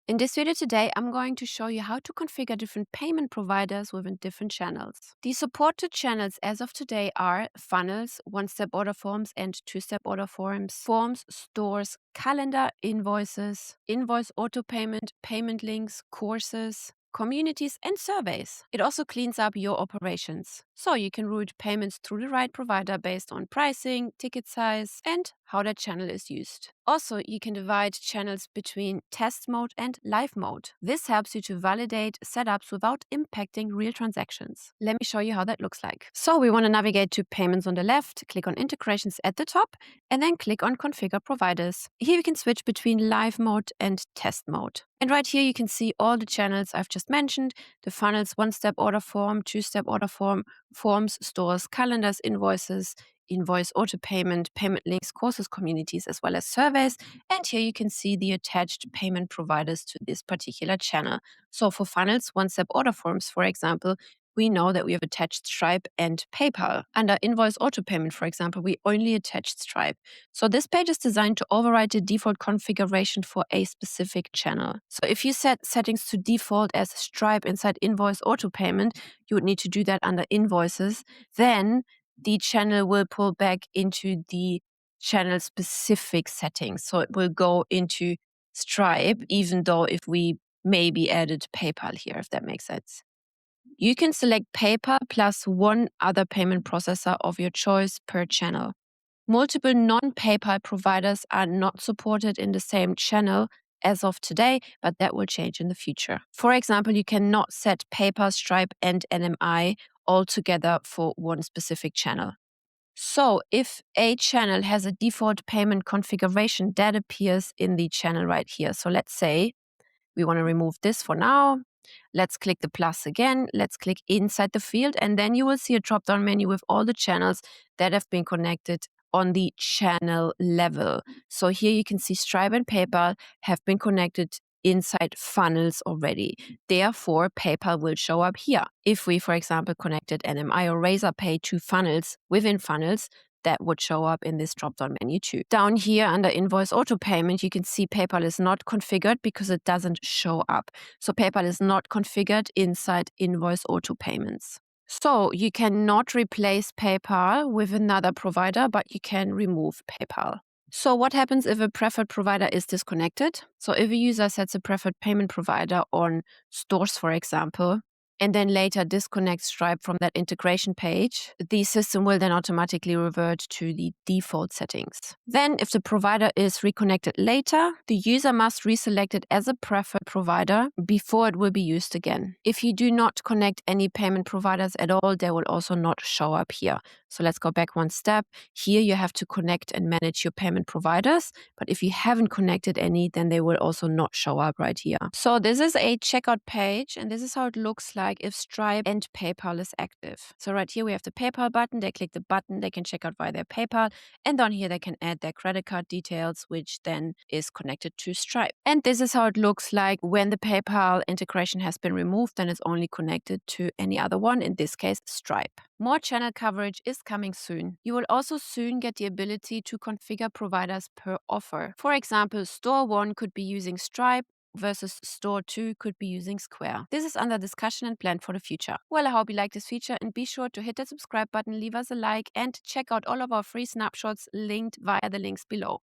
In this video today, I'm going to show you how to configure different payment providers within different channels. The supported channels as of today are funnels, one-step order forms and two-step order forms, stores, calendar, invoices, invoice auto payment, payment links, courses, communities, and surveys. It also cleans up your operations. So you can route payments through the right provider based on pricing, ticket size, and how that channel is used. Also, you can divide channels between test mode and live mode. This helps you to validate setups without impacting real transactions. Let me show you how that looks like. So we want to navigate to payments on the left, click on integrations at the top, and then click on configure providers. Here you can switch between live mode and test mode. And right here you can see all the channels I've just mentioned, the funnels, one-step order form, two-step order form, forms, stores, calendars, invoices, invoice auto payment, payment links, courses, communities, as well as surveys. And here you can see the attached payment providers to this particular channel. So for funnels, one-step order forms, for example, we know that we have attached Stripe and PayPal. Under invoice auto payment, for example, we only attached Stripe. So this page is designed to override the default configuration for a specific channel. So if you set settings to default as Stripe inside invoice auto payment, you would need to do that under invoices. Then the channel will pull back into the channel specific settings. So it will go into Stripe, even though if we maybe added PayPal here, if that makes sense. You can select PayPal plus one other payment processor of your choice per channel. Multiple non-PayPal providers are not supported in the same channel as of today, but that will change in the future. For example, you cannot set PayPal, Stripe, and NMI all together for one specific channel. So if a channel has a default payment configuration, that appears in the channel right here. So let's say we want to remove this for now. Let's click the plus again. Let's click inside the field, and then you will see a drop-down menu with all the channels that have been connected on the channel level. So here you can see Stripe and PayPal have been connected inside funnels already. Therefore, PayPal will show up here. If we, for example, connected NMI or Razorpay to funnels within funnels, that would show up in this drop-down menu too. Down here under invoice auto payment, you can see PayPal is not configured because it doesn't show up. So PayPal is not configured inside invoice auto payments. So you cannot replace PayPal with another provider, but you can remove PayPal. So what happens if a preferred provider is disconnected? So if a user sets a preferred payment provider on stores, for example, and then later disconnect Stripe from that integration page, the system will then automatically revert to the default settings. Then if the provider is reconnected later, the user must reselect it as a preferred provider before it will be used again. If you do not connect any payment providers at all, they will also not show up here. So let's go back one step. Here you have to connect and manage your payment providers, but if you haven't connected any, then they will also not show up right here. So this is a checkout page, and this is how it looks like if Stripe and PayPal is active. So right here we have the PayPal button. They click the button, they can check out via their PayPal, and down here they can add their credit card details, which then is connected to Stripe. And this is how it looks like when the PayPal integration has been removed and is only connected to any other one, in this case Stripe. More channel coverage is coming soon. You will also soon get the ability to configure providers per offer. For example, Store 1 could be using Stripe, versus Store 2 could be using Square. This is under discussion and planned for the future. Well, I hope you like this feature, and be sure to hit that subscribe button, leave us a like, and check out all of our free snapshots linked via the links below.